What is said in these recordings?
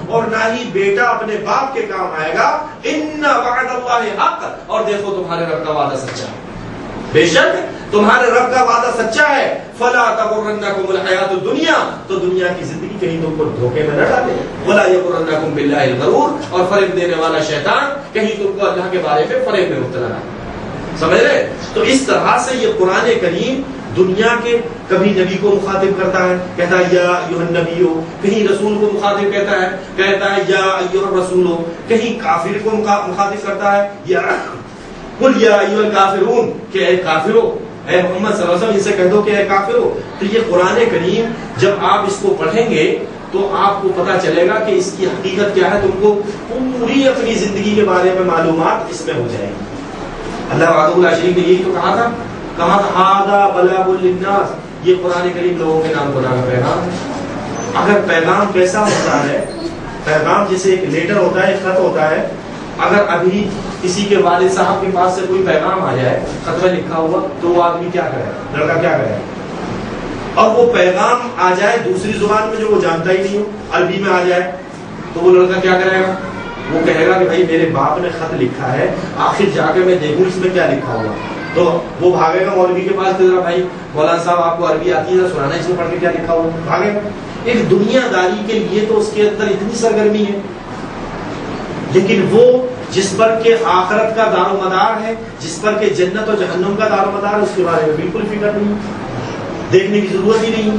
اور نہ ہی بیٹا اپنے باپ کے کام آئے گا. ان وعد اللہ حق, اور دیکھو تمہارے رب کا وعدہ سچا ہے, بے شک تمہارے رب کا وعدہ سچا ہے. فلا تغرنکم الحیات الدنیا, تو دنیا کی زندگی کہیں تم کو دھوکے میں نہ ڈالے. ولا یغرنکم باللہ الغرور, اور فریب دینے والا شیطان کہیں تم کو اللہ کے بارے میں فریب میں مبتلا نہ. سمجھ رہے؟ تو اس طرح سے یہ قرآن کریم دنیا کے کبھی نبی کو مخاطب کرتا ہے, کہتا ہے یا ایھا النبی, کہیں رسول کو مخاطب کہتا ہے یا ایھا الرسول, کہیں کافر کو مخاطب کرتا ہے یا قل یا ایھا الکافرون, کہ اے کافرو, اے محمد صلی اللہ علیہ وسلم ان سے کہہ دو کہ اے کافرو. تو یہ قرآن کریم جب آپ اس کو پڑھیں گے تو آپ کو پتا چلے گا کہ اس کی حقیقت کیا ہے, تم کو پوری اپنی زندگی کے بارے میں معلومات اس میں ہو جائیں گی. اللہ وعدہ شریف نے یہی تو کہا تھا ھذا بلاغ للناس, یہ قرآن کریم لوگوں کے نام خدا کا پیغام ہے. اگر پیغام کیسا ہوتا ہے, پیغام جیسے ایک لیٹر ہوتا ہے, ایک خط ہوتا ہے. اگر ابھی کسی کے والد صاحب کے پاس سے کوئی پیغام آ جائے خط میں لکھا ہوا, تو وہ آدمی کیا کرے, لڑکا کیا کرے, اور وہ پیغام آ جائے دوسری زبان میں جو وہ جانتا ہی نہیں ہو, عربی میں آ جائے, تو وہ لڑکا کیا کرے گا, وہ کہے گا کہ بھائی میرے باپ نے خط لکھا ہے, آخر جا کے میں دیکھوں اس میں کیا لکھا ہوا. تو وہ بھاگے گا مولوی کے پاس, ذرا بھائی مولانا صاحب آپ کو عربی آتی ہے, سنانا اس میں پڑھ کے کیا لکھا ہوا, بھاگے گا. ایک دنیا داری کے لیے تو اس کے اندر اتنی سرگرمی ہے, لیکن وہ جس پر کہ آخرت کا دار و مدار ہے, جس پر کہ جنت و جہنم کا دار و مدار ہے, اس کے بارے میں بالکل فکر نہیں, دیکھنے کی ضرورت ہی نہیں.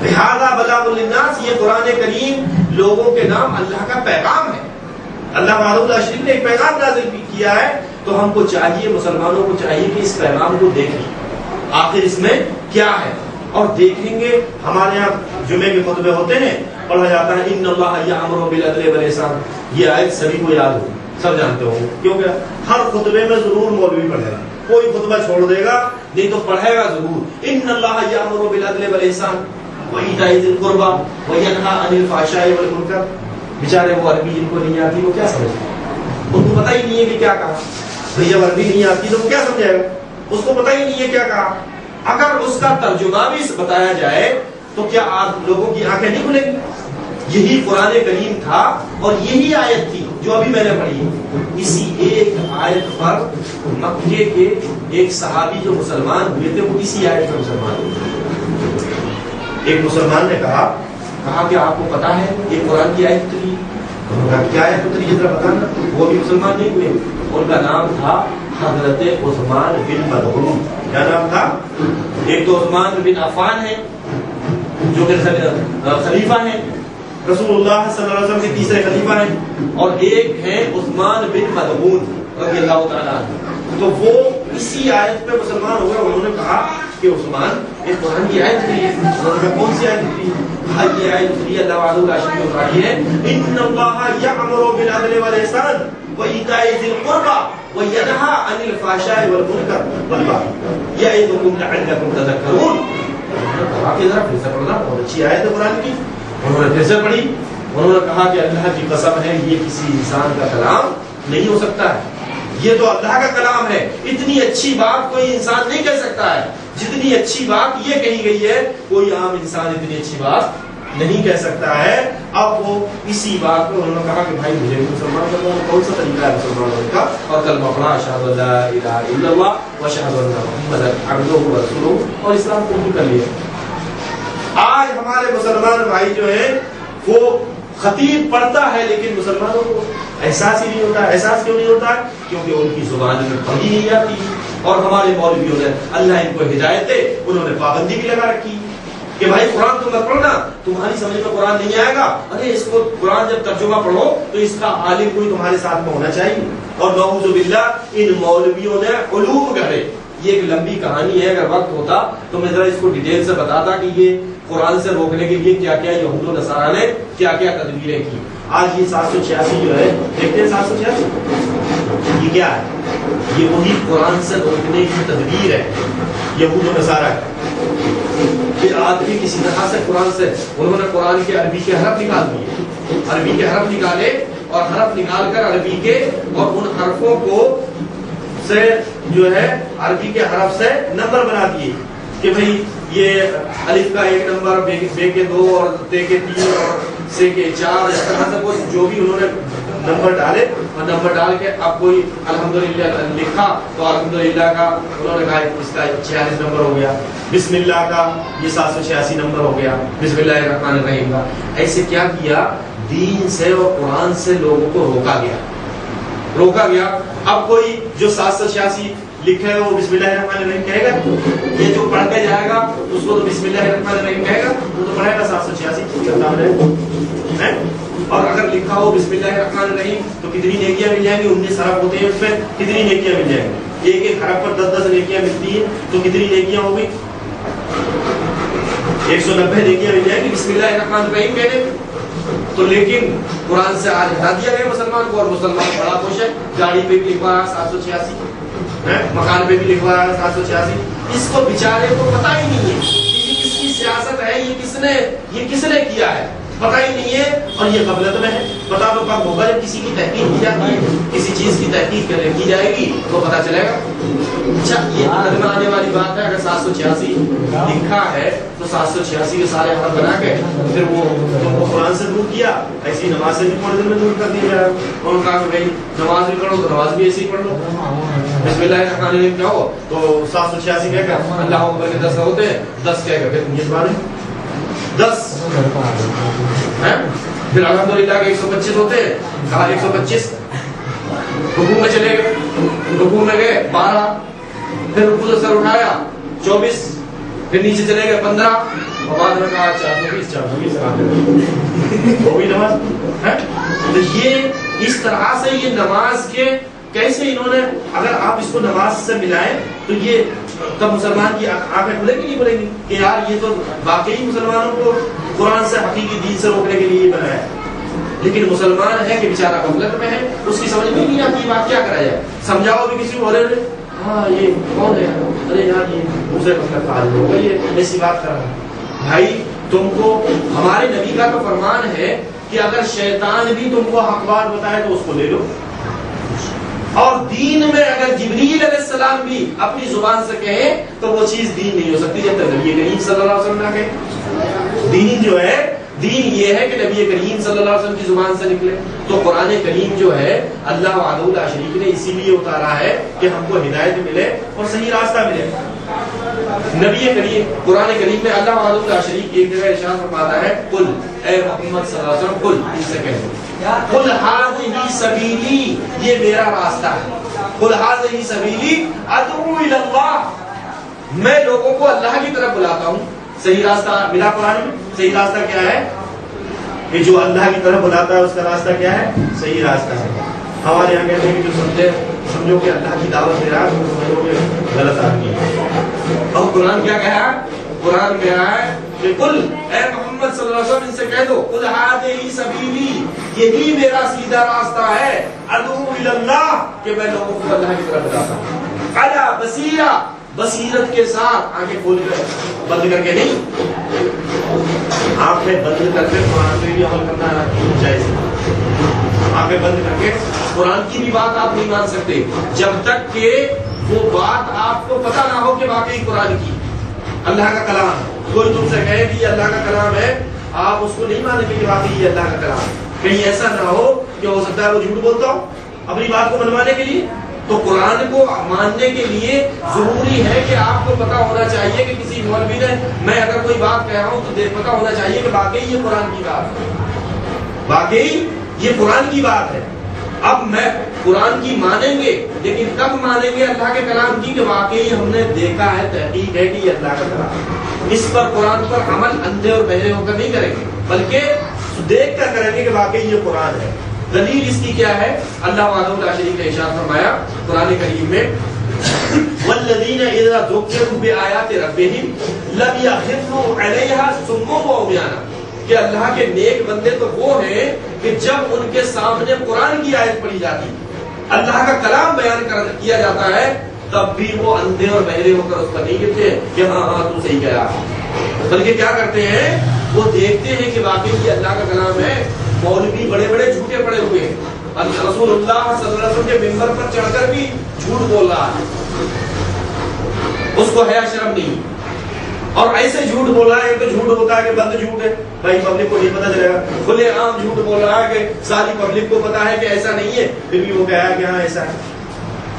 لہذا بلاغ للناس, یہ قرآن کریم لوگوں کے نام اللہ کا پیغام ہے. اللہ وعدہ شریف نے ایک پیغام نازل کیا ہے, تو ہم کو چاہیے, مسلمانوں کو چاہیے کہ اس پیغام کو دیکھیں آخر اس میں کیا ہے. اور دیکھیں گے, ہمارے یہاں جمعے کے خطبے ہوتے ہیں, پڑھا جاتا ہے ان اللہ یأمر بالعدل والاحسان, یہ آیت سبھی کو یاد ہو, سب جانتے ہوں, کیونکہ ہر خطبے میں ضرور مولوی پڑھے گا, کوئی خطبہ چھوڑ دے گا نہیں تو پڑھے گا ضرور. ان اللہ یأمر بالعدل والاحسان وایتاء ذی القربى وینہی عن الفحشاء والمنکر. بیچارے وہ عربی جن کو نہیں آتی وہ کیا سمجھتے, ان کو پتہ ہی نہیں ہے کہ کیا کہا. بھیا عربی نہیں آتی تو وہ کیا سمجھے گا, اس کو پتہ ہی نہیں ہے کیا کہا. اگر اس کا ترجمہ بھی بتایا جائے تو کیا لوگوں کی آنکھیں نہیں کھلیں گی. یہی قرآن کریم تھا, اور یہی آیت تھی جو ابھی میں نے پڑھی. اسی ایک آیت پر مکے کے ایک صحابی جو مسلمان ہوئے تھے, وہ اسی آیت پر مسلمان ہوئے. ایک مسلمان نے کہا کہ آپ کو پتا ہے یہ قرآن کی آیت اتری, کیا آیت اتری ہے ذرا بتانا. وہ بھی مسلمان نہیں ہوئے, ان کا نام تھا حضرت عثمان بن مظعون. کیا نام تھا؟ ایک تو عثمان بن عفان ہے جو کہ خلیفہ ہیں, رسول اللہ صلی اللہ علیہ وسلم کے تیسرے خلیفہ ہیں, اور ایک ہے عثمان بن مظعون رضی اللہ تعالیٰ عنہ. تو وہ اسی آیت پہ مسلمان ہو گئے. انہوں نے کہا کہ عثمان ایک قرآن کی آیت اتری ہے. انہوں نے کہا کون سی آیت اتری ہے؟ یہ آیت اتری اللہ وعدہ راشد میں اتاری ہے, ان اللہ یأمر بالعدل والاحسان وایتاء ذی القربى وینہی عن الفحشاء والمنکر والبغی یعظکم لعلکم تذکرون. کہا کہ ذرا پھر سے پڑھنا, بہت اچھی آیت ہے قرآن کی. انہوں نے پھر سے پڑھی, انہوں نے کہا کہ اللہ کی قسم ہے یہ کسی انسان کا کلام نہیں ہو سکتا ہے, یہ تو اللہ کا کلام ہے. اتنی اچھی بات کوئی انسان نہیں کہہ سکتا ہے جتنی اچھی بات یہ کہی گئی ہے. کوئی عام انسان اتنی اچھی بات نہیں کہہ سکتا ہے. اب وہ اسی بات پہ انہوں نے کہا کہ بھائی مجھے بھی مسلمان کرنا ہے, کون سا طریقہ ہے مسلمان ہونے کا, اور کلمہ پڑھا اشہد ان لا الہ الا اللہ واشہد ان محمدا عبدہ ورسولہ, اور اسلام قبول کر لیا. آج ہمارے مسلمان بھائی جو ہیں وہ خطیب پڑھتا ہے لیکن مسلمانوں کو احساس ہی نہیں ہوتا. احساس کیوں نہیں ہوتا؟ کیونکہ ان کی زبان میں پڑھی نہیں جاتی. اور ہمارے مولویوں نے, اللہ ان کو ہدایت دے, انہوں نے پابندی بھی لگا رکھی کہ بھائی قرآن تم مت پڑھنا, تمہاری سمجھ میں قرآن نہیں آئے گا. ارے اس کو قرآن جب ترجمہ پڑھو تو اس کا عالم کوئی تمہارے ساتھ میں ہونا چاہیے. اور نعوذ باللہ ان مولویوں نے علوم گڑھے. یہ ایک لمبی کہانی ہے, اگر وقت ہوتا تو میں ذرا اس کو ڈیٹیل سے بتاتا کہ یہ قرآن سے روکنے کے لیے کیا کیا یہود و نصارہ نے کیا کیا تدبیریں کی. آج یہ 786 جو ہے, دیکھتے ہیں 786 یہ کیا ہے, یہ وہی قرآن سے روکنے کی تدبیر ہے یہود و نصارہ کہ آدمی کسی طرح سے قرآن سے, انہوں نے قرآن کے عربی کے حرف نکال دیے, عربی کے حرف نکالے, اور حرف نکال کر عربی کے, اور ان حرفوں کو سے جو ہے عربی کے حرف سے نمبر بنا دیے کہ بھئی یہ الف کا 1 نمبر, بے کے 2 اور تے کے 3 اور سے کہ 4 اس طرح سے وہ جو بھی انہوں نے نمبر ڈالے اور نمبر ڈال کے اب کوئی الحمدللہ لکھا تو الحمدللہ کا انہوں نے کہا اس کا 46 نمبر ہو گیا، بسم اللہ کا یہ 786 نمبر ہو گیا، بسم اللہ الرحمن الرحیم کا. ایسے کیا کیا؟ دین سے اور قرآن سے لوگوں کو روکا گیا. اب کوئی جو 786 لکھا ہے وہ بسم اللہ الرحمن الرحیم کہے گا؟ یہ جو پڑھ کے جائے گا اس کو تو بسم اللہ الرحمن الرحیم کہے گا، وہ تو پڑھے گا 786 ہے. اور اگر لکھا ہو بسم اللہ الرحمن الرحیم تو کتنی نیکیاں مل جائیں گی؟ 19 حرف ہوتے ہیں اس میں، کتنی نیکیاں مل جائیں گی؟ ایک ایک حرف پر 10 نیکیاں ملتی ہیں تو کتنی نیکیاں ہو گئی؟ 190 نیکیاں مل جائیں گی بسم اللہ الرحمن الرحیم کہنے. تو لیکن قرآن سے آج ہٹا دیا گیا مسلمان کو، اور مسلمان بڑا خوش ہے. گاڑی پہ بھی لکھوا ہے 786، مکان پہ بھی لکھوا ہے 786. اس کو بیچارے کو پتہ ہی نہیں ہے کہ یہ کس کی سیاست ہے، یہ کس نے کیا ہے، پتہ ہی نہیں ہے. اور یہ غفلت میں ہے. پتہ تو کب ہوگا جب کسی کی تحقیق کی جاتی ہے، کسی چیز کی تحقیق کی جائے گی تو پتہ چلے گا. اچھا یہ عدد میں آنے والی بات ہے. اگر 786 لکھا ہے تو 786 کے سارے حرف بنا کے پھر وہ تم کو قرآن سے دور کیا، ایسی نماز سے بھی تھوڑے دن میں دور کر دیا جائے. اور کہا کہ بھائی نماز بھی پڑھو تو نماز بھی ایسی ہی پڑھ لو، بسم اللہ الرحمن الرحیم کیا ہو تو 786 کہہ کر اللہ اکبر کے 10 ہوتے ہیں، 10 کہہ کر پھر یہ بات 10 پھر الحمدللہ کے 125 ہوتے ہیں، کہا 125. رکوع میں چلے گئے، رکوع میں گئے 12، پھر رکوع سے سر اٹھایا 24، پھر نیچے چلے گئے 15، اور بعد میں کہا 420 ہو گئی نماز. تو یہ اس طرح سے یہ نماز کے کیسے انہوں نے، اگر آپ اس کو نماز سے ملائیں تو یہ تب مسلمان کی آنکھیں کھلے گی نہیں کھلے گی کہ یار یہ تو واقعی مسلمانوں کو قرآن سے حقیقی دین سے روکنے کے لیے بنا ہے. لیکن مسلمان ہے کہ بیچارہ غفلت میں ہے، اس کی سمجھ میں نہیں آتی بات کیا کرا جائے. سمجھاؤ بھی کسی کو، بولے ہاں یہ کون ہے، ارے یار یہ دوسرے مطلب کا حال ہوگا، یہ ایسی بات کر رہا ہے. بھائی تم کو ہمارے نبی کا تو فرمان ہے کہ اگر شیطان بھی تم کو حق بات بتائے تو اس کو لے لو. اور دین میں اگر جبریل علیہ السلام بھی اپنی زبان سے کہیں تو وہ چیز دین نہیں ہو سکتی جب تک نبی کریم صلی اللہ علیہ وسلم نہ کہے. دین جو ہے، دین یہ ہے کہ نبی کریم صلی اللہ علیہ وسلم کی زبان سے نکلے. تو قرآن کریم جو ہے اللہ وحدہ لا شریک نے اسی لیے اتارا ہے کہ ہم کو ہدایت ملے اور صحیح راستہ ملے. نبی کریم قرآن کریم میں اللہ وحدہ لا شریک ایک جگہ ارشاد فرماتا ہے، قل اے محمد صلی اللہ علیہ وسلم، قل ان سے کہہ دو قل ھذہ سبیلی، یہ میرا راستہ ہے. قل ھذہ سبیلی ادعو الی اللہ، میں لوگوں کو اللہ کی طرف بلاتا ہوں. صحیح راستہ ملا قرآن میں. صحیح راستہ کیا ہے کہ جو اللہ کی طرف بلاتا ہے اس کا راستہ کیا ہے؟ صحیح راستہ ہے. ہمارے یہاں کہتے ہیں کہ جو سمجھو کہ اللہ کی دعوت دے رہا ہے تو سمجھو کہ غلط آدمی ہے. اور قرآن کیا کہا ہے؟ قرآن کہا ہے کہ قل اے محمد صلی اللہ علیہ وسلم ان سے کہہ دو قل ھذہ سبیلی، یہی میرا سیدھا راستہ ہے، ادعو الی اللہ، کہ میں لوگوں کو اللہ کی طرف بلاتا ہوں. علی بصیرہ، بصیرت کے ساتھ، آنکھیں کھول کر بند کر کے نہیں، آنکھیں بند کر کے قرآن پہ بھی عمل کرنا جائز ہے. آنکھیں بند کر کے قرآن کی بھی بات آپ نہیں مان سکتے جب تک کہ وہ بات آپ کو پتہ نہ ہو کہ واقعی قرآن کی اللہ کا کلام. کوئی تم سے کہے کہ یہ اللہ کا کلام ہے، آپ اس کو نہیں مانیں گے کہ واقعی یہ اللہ کا کلام ہے. کہیں ایسا نہ ہو کہ ہو سکتا ہے وہ جھوٹ بولتا ہو اپنی بات کو منوانے کے لیے. تو قرآن کو ماننے کے لیے ضروری ہے کہ آپ کو پتا ہونا چاہیے کہ کسی مولوی نے، میں اگر کوئی بات کہہ رہا ہوں تو پتا ہونا چاہیے کہ واقعی یہ قرآن کی بات ہے، واقعی یہ قرآن کی بات ہے. اب میں قرآن کی مانیں گے، لیکن کب مانیں گے اللہ کے کلام کی کہ واقعی ہم نے دیکھا ہے، تحقیق ہے کہ یہ اللہ کا کلام ہے. اس پر قرآن پر عمل اندھے اور بہرے ہو کر نہیں کریں گے، بلکہ دیکھ کر کریں گے کہ واقعی یہ قرآن ہے. دلیل اس کی کیا ہے؟ اللہ وحدہ لا شریک نے ارشاد فرمایا قرآن کریم میں، والذین اذا ذکروا بآیات ربہم لم یخروا علیہا صما وعمیانا، کہ اللہ کے نیک بندے تو وہ ہیں کہ جب ان کے سامنے قرآن کی آیت پڑھی جاتی، اللہ کا کلام بیان کیا جاتا ہے، تب بھی وہ اندھے اور بہرے ہو کر اس پر نہیں گرتے کہ ہاں ہاں تو صحیح کہا، بلکہ کیا کرتے ہیں؟ وہ دیکھتے ہیں کہ واقعی یہ اللہ کا کلام ہے. مولوی بڑے بڑے جھوٹے پڑے ہوئے ہیں، رسول اللہ صلی اللہ علیہ وسلم کے منبر پر چڑھ کر بھی جھوٹ بول رہا ہے، اس کو حیا شرم نہیں. اور ایسے جھوٹ بول رہا ہے تو جھوٹ ہوتا ہے کہ بند جھوٹ ہے، بھائی پبلک کو نہیں پتا چلے گا، کھلے عام جھوٹ بول رہا ہے کہ ساری پبلک کو پتا ہے کہ ایسا نہیں ہے، پھر بھی وہ کہا کہ ہاں ایسا ہے۔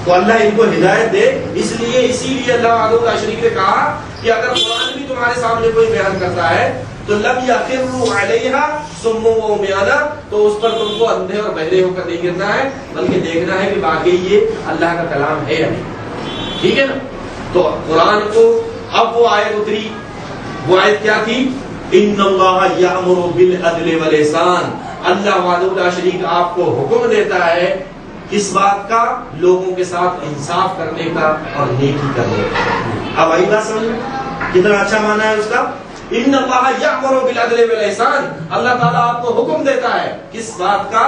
تو اللہ ان کو ہدایت دے، اسی لیے اللہ وحدہ لا شریک نے کہا کہ اگر قرآن بھی تمہارے سامنے کوئی بیان کرتا ہے تو لم یخروا علیہا صم و عمیانا، تو اس پر تم کو اندھے اور بہرے ہو کر نہیں گرنا ہے، بلکہ دیکھنا ہے کہ واقعی یہ اللہ کا کلام ہے یا نہیں، ٹھیک ہے نا۔ تو قرآن کو اب وہ آیت اتری، وہ آیت کیا تھی؟ ان اللہ یامر بالعدل والاحسان، اللہ وحدہ لا شریک آپ کو حکم دیتا ہے کس بات کا؟ لوگوں کے ساتھ انصاف کرنے کا اور نیکی کرنے کا۔ اب آئی بات سمجھ میں کتنا اچھا مانا ہے اس کا؟ ان اللہ یامر بالعدل والاحسان، اللہ تعالیٰ آپ کو حکم دیتا ہے کس بات کا؟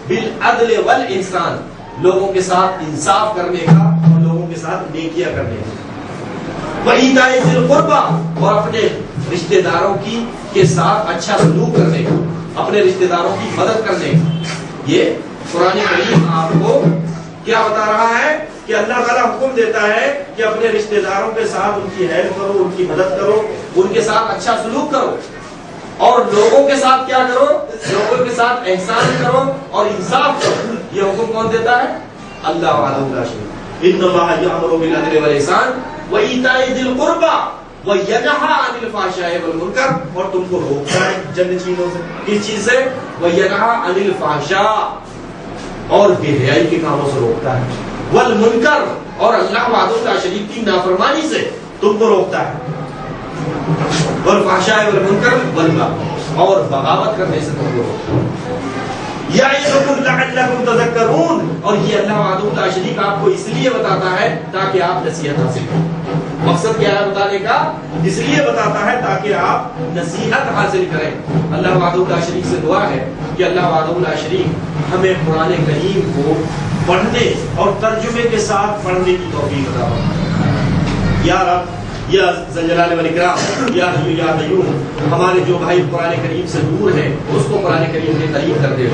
بالعدل والاحسان، لوگوں کے ساتھ انصاف کرنے کا اور لوگوں کے ساتھ نیکیاں کرنے کا۔ وَإِيتَاءِ ذِي الْقُرْبَىٰ، اور اپنے رشتہ داروں کے ساتھ اچھا سلوک کرنے کا، اپنے رشتہ داروں کی مدد کرنے کا۔ یہ قرآن کریم آپ کو کیا بتا رہا ہے کہ اللہ تعالیٰ حکم دیتا ہے کہ اپنے رشتہ داروں کے ساتھ ان کی ہیلپ کرو، ان کی مدد کرو، ان کے ساتھ اچھا سلوک کرو، اور لوگوں کے ساتھ کیا کرو؟ لوگوں کے ساتھ احسان کرو اور انصاف کرو۔ یہ حکم کون دیتا ہے؟ اللہ وحدہ لا شریک۔ ان اللہ یامر بالعدل والاحسان وَإِيتَاءِ ذِي الْقُرْبَىٰ وَيَنْهَىٰ عَنِ الْفَحْشَاءِ وَالْمُنكَرِ، اور تم کو روکتا ہے جن چیزوں سے، کس چیز سے؟ وَيَنْهَىٰ عَنِ الْفَحْشَاءِ، اور بے حیائی کے کاموں سے روکتا ہے، والمنکر، اور اللہ وحدہ لا شریک کی نافرمانی سے تم کو روکتا ہے، والفحشاء والمنکر والبغی، اور بغاوت کرنے سے تم کو روکتا ہے۔ یعظکم لعلکم تذکرون، اور یہ اللہ وحدہ لا شریک آپ کو اس لیے بتاتا ہے تاکہ آپ نصیحت حاصل کریں۔ مقصد کیا ہے بتانے کا؟ اس لیے بتاتا ہے تاکہ آپ نصیحت حاصل کریں۔ اللہ وحدہ لا شریک سے دعا ہے کہ اللہ وحدہ لا شریک ہمیں قرآن کریم کو پڑھنے اور ترجمے کے ساتھ پڑھنے کی توفیق عطا فرمائے۔ یا رب، یا ذل جلال والاکرام، یا حی یا قیوم، ہمارے جو بھائی قرآن کریم سے دور ہیں اس کو قرآن کریم کے قریب کر دے۔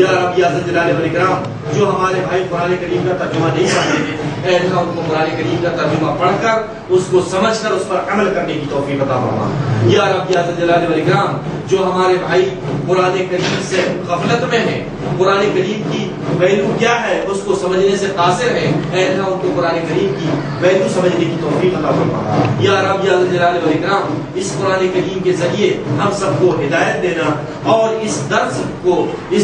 یا رب، یا ذل جلال والاکرام، جو ہمارے بھائی قرآن کریم کا ترجمہ نہیں پڑھتے ہیں، اے اللہ ان کو قرآن کریم کا ترجمہ پڑھ کر اس کو سمجھ کر اس پر عمل کرنے کی توفیق عطا فرما۔ یا رب، یا ذل جلال والاکرام، جو ہمارے بھائی قرآن کریم سے غفلت میں ہیں، قرآن کریم کی ویلیو کیا ہے اس کو سمجھنے سے قاصر ہیں، اے اللہ ان کو قرآن کریم کی ویلیو سمجھنے کی توفیق عطا فرما۔ یا رب، یا ذل جلال والاکرام، اس قرآن کریم کے ذریعے ہم سب کو ہدایت دینا، اور اس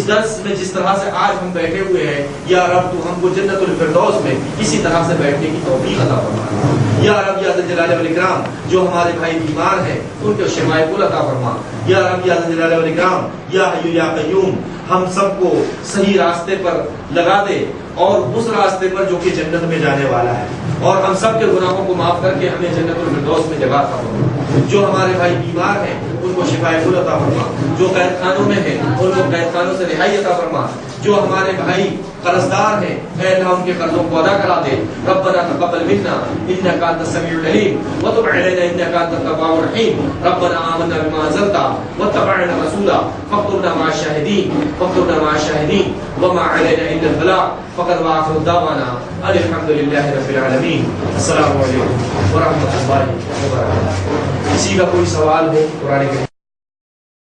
درس میں جس طرح سے آج ہم بیٹھے ہوئے ہیں، یا رب تو ہم کو جنت الفردوس میں اسی طرح سے بیٹھنے کی توفیق عطا فرما۔ یا رب، یا ذل جلال والاکرام، جو ہمارے بھائی بیمار ہیں ان کو شفائے کل عطا فرما۔ یا رب، یا ذل جلال والاکرام، یا حی یا قیوم، ہم سب کو صحیح راستے پر لگا دے، اور اس راستے پر جو کہ جنت میں جانے والا ہے، اور ہم سب کے گناہوں کو معاف کر کے ہمیں جنت الفردوس میں جگہ عطا فرما۔ جو ہمارے بھائی بیمار ہیں ان کو شفائے کل عطا فرما، جو قید خانوں میں ہیں ان کو قید خانوں سے رہائی عطا فرما، جو ہمارے بھائی قرض دار ہیں اے اللہ ان کے قرضوں کو ادا کرا دے۔ ربنا تقبل منا انك انت السميع العليم وتب علينا انك انت التواب الرحيم۔ ربنا آمنا بما انزلت واتبعنا الرسول فاكتبنا مع الشاهدين وما علينا الا البلاغ فقد واخر دعوانا ان الحمد لله رب العالمين۔ السلام علیکم ورحمۃ اللہ وبرکاتہ۔ کسی کا کوئی سوال ہو قرآن کے